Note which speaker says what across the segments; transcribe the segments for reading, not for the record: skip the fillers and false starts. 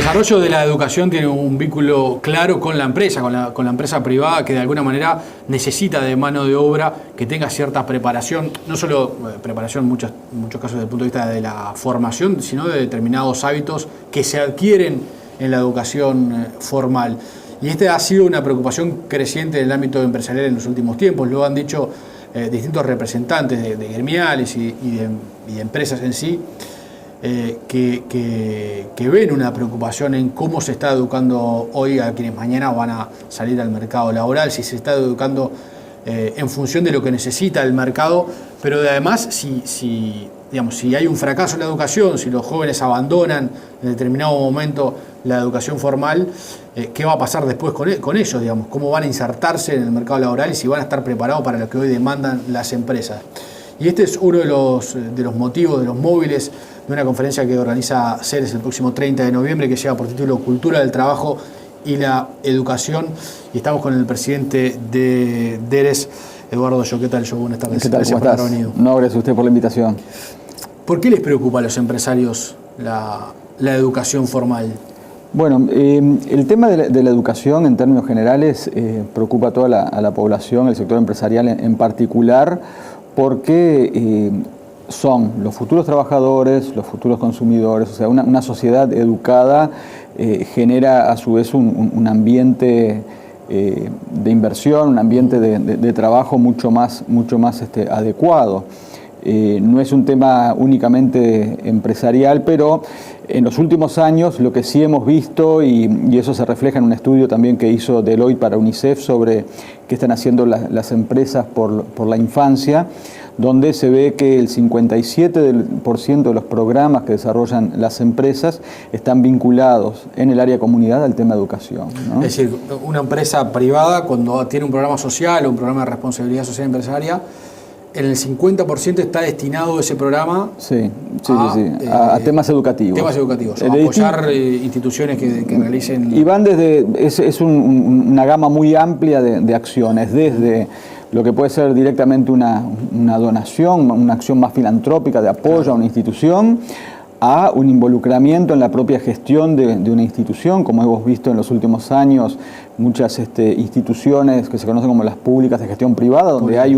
Speaker 1: desarrollo de la educación tiene un vínculo claro con la empresa, con la empresa privada, que de alguna manera necesita de mano de obra que tenga cierta preparación, no solo preparación en muchos casos desde el punto de vista de la formación, sino de determinados hábitos que se adquieren en la educación formal. Y esta ha sido una preocupación creciente en el ámbito empresarial en los últimos tiempos, lo han dicho distintos representantes de gremiales y de empresas en sí, que ven una preocupación en cómo se está educando hoy a quienes mañana van a salir al mercado laboral, si se está educando en función de lo que necesita el mercado, pero además si hay un fracaso en la educación, si los jóvenes abandonan en determinado momento la educación formal, ¿qué va a pasar después con ellos? Digamos, ¿cómo van a insertarse en el mercado laboral y si van a estar preparados para lo que hoy demandan las empresas? Y este es uno de los motivos, de los móviles de una conferencia que organiza Ceres el próximo 30 de noviembre, que lleva por título Cultura del Trabajo y la Educación. Y estamos con el presidente de DERES, Eduardo Yo. ¿Qué tal, Yo? Buenas tardes.
Speaker 2: ¿Qué tal?
Speaker 1: Gracias por haber venido.
Speaker 2: No, gracias a usted por la invitación.
Speaker 1: ¿Por qué les preocupa a los empresarios la educación formal?
Speaker 2: Bueno, el tema de la educación en términos generales preocupa a toda la población, el sector empresarial en particular, porque son los futuros trabajadores, los futuros consumidores, o sea, una sociedad educada genera a su vez un ambiente de inversión, un ambiente de trabajo mucho más adecuado. No es un tema únicamente empresarial, pero en los últimos años lo que sí hemos visto, y eso se refleja en un estudio también que hizo Deloitte para UNICEF sobre qué están haciendo las empresas por la infancia, donde se ve que el 57% de los programas que desarrollan las empresas están vinculados en el área de comunidad al tema de educación, ¿no?
Speaker 1: Es decir, una empresa privada cuando tiene un programa social o un programa de responsabilidad social empresaria, en el 50% está destinado ese programa
Speaker 2: a temas educativos.
Speaker 1: Temas educativos, a apoyar instituciones que realicen...
Speaker 2: Y van es una gama muy amplia de acciones, desde lo que puede ser directamente una donación, una acción más filantrópica de apoyo a una institución, a un involucramiento en la propia gestión de una institución, como hemos visto en los últimos años, muchas instituciones que se conocen como las públicas de gestión privada, donde hay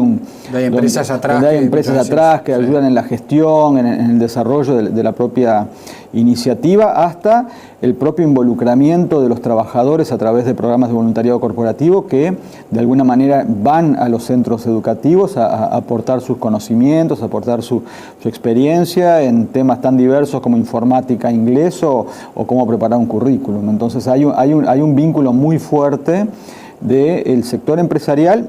Speaker 1: empresas
Speaker 2: atrás que ayudan en la gestión, en el desarrollo de la propia iniciativa, hasta el propio involucramiento de los trabajadores a través de programas de voluntariado corporativo que de alguna manera van a los centros educativos a aportar sus conocimientos, a aportar su experiencia en temas tan diversos como informática, inglés o cómo preparar un currículum. Entonces hay un vínculo muy fuerte del sector empresarial,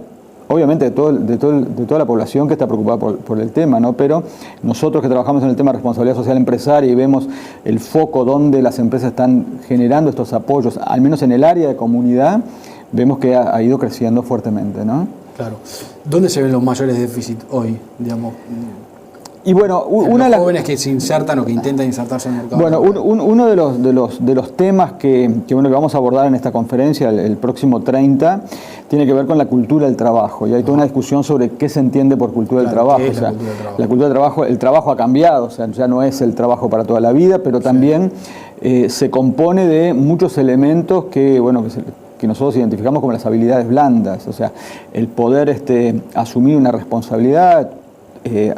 Speaker 2: obviamente de toda la población que está preocupada por el tema, ¿no? Pero nosotros que trabajamos en el tema de responsabilidad social empresaria y vemos el foco donde las empresas están generando estos apoyos, al menos en el área de comunidad, vemos que ha ido creciendo fuertemente, ¿no?
Speaker 1: Claro. ¿Dónde se ven los mayores déficits hoy, digamos?
Speaker 2: Y bueno,
Speaker 1: los jóvenes que se insertan o que intentan insertarse en el mercado.
Speaker 2: Bueno, uno de los temas que vamos a abordar en esta conferencia el próximo 30 tiene que ver con la cultura del trabajo. Y hay toda una discusión sobre qué se entiende por cultura del trabajo. O sea, la cultura del trabajo, el trabajo ha cambiado, o sea, ya no es el trabajo para toda la vida, pero también se compone de muchos elementos que nosotros identificamos como las habilidades blandas, o sea, el poder asumir una responsabilidad,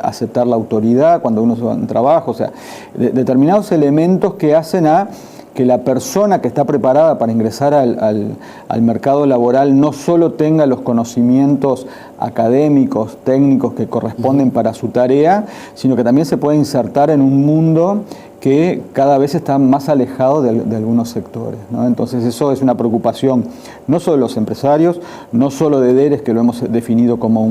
Speaker 2: aceptar la autoridad cuando uno va en trabajo, o sea, determinados elementos que hacen a que la persona que está preparada para ingresar al mercado laboral no solo tenga los conocimientos académicos, técnicos que corresponden para su tarea, sino que también se puede insertar en un mundo que cada vez está más alejado de algunos sectores, ¿no? Entonces eso es una preocupación no solo de los empresarios, no solo de DERES, que lo hemos definido como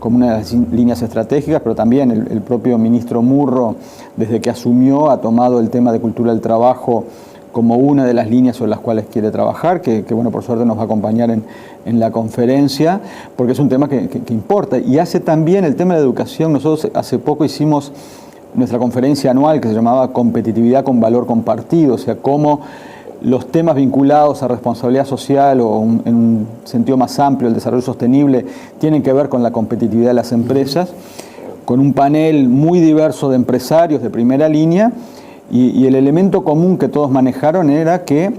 Speaker 2: una de las líneas estratégicas, pero también el propio ministro Murro, desde que asumió, ha tomado el tema de cultura del trabajo como una de las líneas sobre las cuales quiere trabajar, que bueno, por suerte nos va a acompañar en la conferencia, porque es un tema que importa. Y hace también el tema de la educación. Nosotros hace poco hicimos nuestra conferencia anual que se llamaba Competitividad con Valor Compartido, o sea, cómo los temas vinculados a responsabilidad social o en un sentido más amplio, el desarrollo sostenible, tienen que ver con la competitividad de las empresas, con un panel muy diverso de empresarios de primera línea, Y el elemento común que todos manejaron era que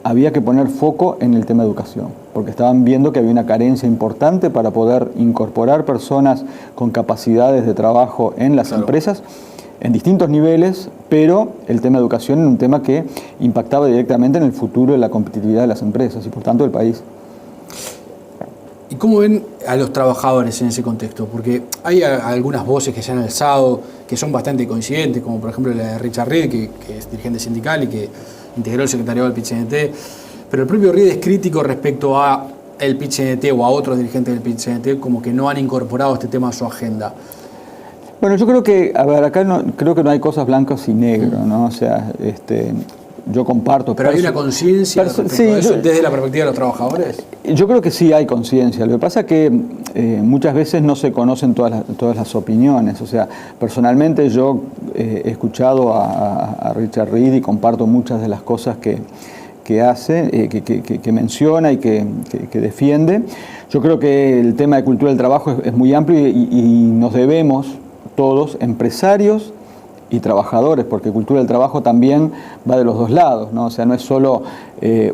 Speaker 2: había que poner foco en el tema de educación, porque estaban viendo que había una carencia importante para poder incorporar personas con capacidades de trabajo en las empresas, en distintos niveles, pero el tema de educación era un tema que impactaba directamente en el futuro de la competitividad de las empresas y por tanto del país.
Speaker 1: ¿Y cómo ven a los trabajadores en ese contexto? Porque hay algunas voces que se han alzado, que son bastante coincidentes, como por ejemplo la de Richard Reed, que es dirigente sindical y que integró el secretariado del PIT-CNT, pero el propio Reed es crítico respecto a el PIT-CNT o a otros dirigentes del PIT-CNT, como que no han incorporado este tema a su agenda.
Speaker 2: Bueno, yo creo que, a ver, acá creo que no hay cosas blancas y negras, ¿no? O sea, yo comparto.
Speaker 1: ¿Pero hay una conciencia desde la perspectiva de los trabajadores?
Speaker 2: Yo creo que sí hay conciencia. Lo que pasa es que muchas veces no se conocen todas las opiniones. O sea, personalmente yo he escuchado a Richard Reed y comparto muchas de las cosas que hace, que menciona y que defiende. Yo creo que el tema de cultura del trabajo es muy amplio y nos debemos todos, empresarios y trabajadores, porque cultura del trabajo también va de los dos lados, ¿no? O sea, no es solo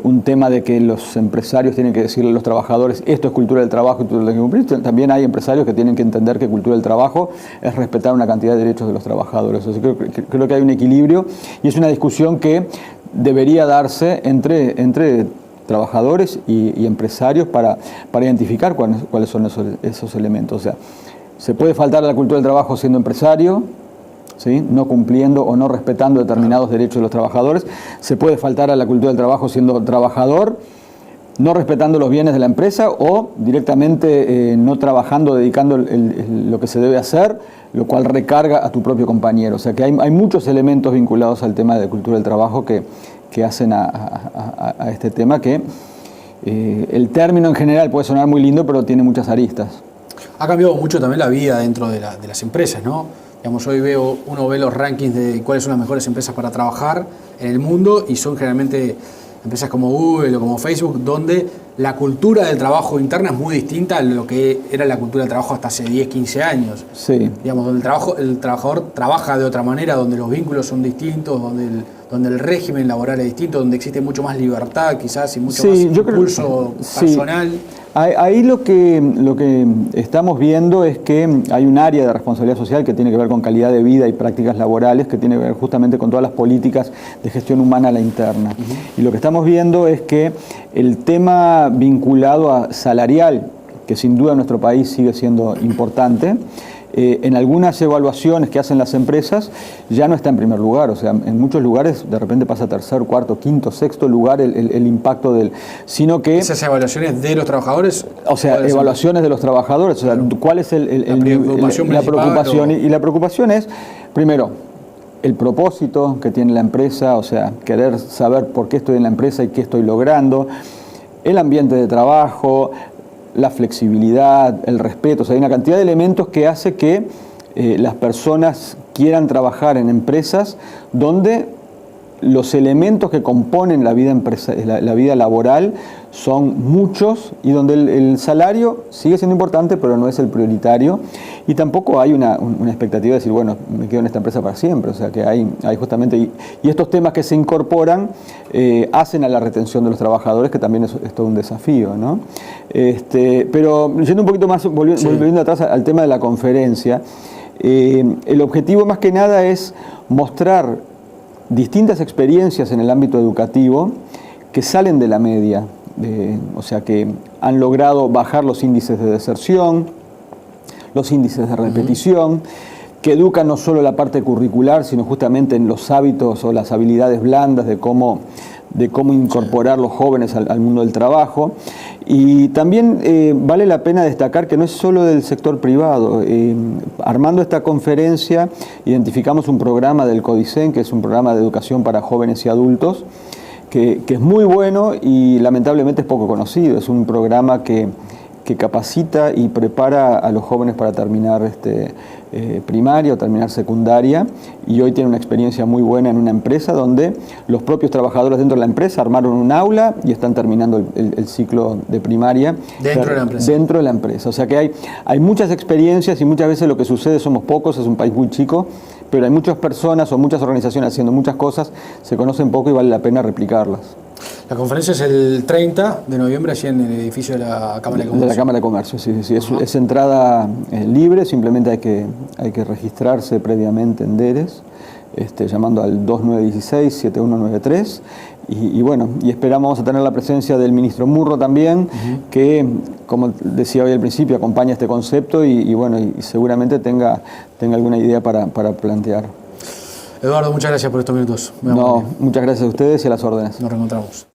Speaker 2: un tema de que los empresarios tienen que decirle a los trabajadores esto es cultura del trabajo y tú lo tienes que cumplir. También hay empresarios que tienen que entender que cultura del trabajo es respetar una cantidad de derechos de los trabajadores. O sea, creo que hay un equilibrio y es una discusión que debería darse entre trabajadores y empresarios para identificar cuáles son esos elementos. O sea, se puede faltar a la cultura del trabajo siendo empresario, ¿sí? No cumpliendo o no respetando determinados derechos de los trabajadores. Se puede faltar a la cultura del trabajo siendo trabajador, no respetando los bienes de la empresa o directamente no trabajando, dedicando lo que se debe hacer, lo cual recarga a tu propio compañero. O sea que hay muchos elementos vinculados al tema de cultura del trabajo que hacen a este tema que el término en general puede sonar muy lindo, pero tiene muchas aristas.
Speaker 1: Ha cambiado mucho también la vida dentro de las empresas, ¿no? Digamos, hoy uno ve los rankings de cuáles son las mejores empresas para trabajar en el mundo y son generalmente empresas como Google o como Facebook, donde la cultura del trabajo interna es muy distinta a lo que era la cultura del trabajo hasta hace 10, 15 años.
Speaker 2: Sí.
Speaker 1: Digamos, donde el trabajador trabaja de otra manera, donde los vínculos son distintos, donde el régimen laboral es distinto, donde existe mucho más libertad quizás y mucho más impulso personal.
Speaker 2: Ahí lo que estamos viendo es que hay un área de responsabilidad social que tiene que ver con calidad de vida y prácticas laborales, que tiene que ver justamente con todas las políticas de gestión humana a la interna. Y lo que estamos viendo es que el tema vinculado a salarial, que sin duda en nuestro país sigue siendo importante, en algunas evaluaciones que hacen las empresas ya no está en primer lugar, o sea, en muchos lugares de repente pasa a tercer, cuarto, quinto, sexto lugar el impacto sino que...
Speaker 1: ¿Esas evaluaciones de los trabajadores?
Speaker 2: O sea, evaluaciones de los trabajadores, o sea, ¿cuál es la preocupación? Y la preocupación es, primero, el propósito que tiene la empresa, o sea, querer saber por qué estoy en la empresa y qué estoy logrando, el ambiente de trabajo, la flexibilidad, el respeto, o sea, hay una cantidad de elementos que hace que las personas quieran trabajar en empresas donde los elementos que componen la vida laboral son muchos y donde el salario sigue siendo importante, pero no es el prioritario. Y tampoco hay una expectativa de decir, bueno, me quedo en esta empresa para siempre. O sea, que hay justamente... Y estos temas que se incorporan hacen a la retención de los trabajadores, que también es todo un desafío, ¿no? Pero yendo un poquito más, volviendo atrás al tema de la conferencia, el objetivo más que nada es mostrar distintas experiencias en el ámbito educativo que salen de la media, o sea, que han logrado bajar los índices de deserción, los índices de repetición, que educan no solo la parte curricular, sino justamente en los hábitos o las habilidades blandas de cómo incorporar los jóvenes al mundo del trabajo. Y también vale la pena destacar que no es solo del sector privado. Armando esta conferencia identificamos un programa del CODICEN, que es un programa de educación para jóvenes y adultos, que es muy bueno y lamentablemente es poco conocido. Es un programa que capacita y prepara a los jóvenes para terminar primaria o terminar secundaria, y hoy tiene una experiencia muy buena en una empresa donde los propios trabajadores dentro de la empresa armaron un aula y están terminando el ciclo de primaria
Speaker 1: dentro de la empresa.
Speaker 2: O sea que hay muchas experiencias y muchas veces lo que sucede, somos pocos, es un país muy chico, pero hay muchas personas o muchas organizaciones haciendo muchas cosas, se conocen poco y vale la pena replicarlas.
Speaker 1: La conferencia es el 30 de noviembre, allí en el edificio de la Cámara de Comercio.
Speaker 2: De la Cámara de Comercio, sí. Es entrada libre, simplemente hay que registrarse previamente en DERES, llamando al 2916-7193. Y bueno, y esperamos a tener la presencia del ministro Murro también, que, como decía hoy al principio, acompaña este concepto y bueno, y seguramente tenga alguna idea para plantear.
Speaker 1: Eduardo, muchas gracias por estos minutos.
Speaker 2: No, muchas gracias a ustedes y a las órdenes.
Speaker 1: Nos reencontramos.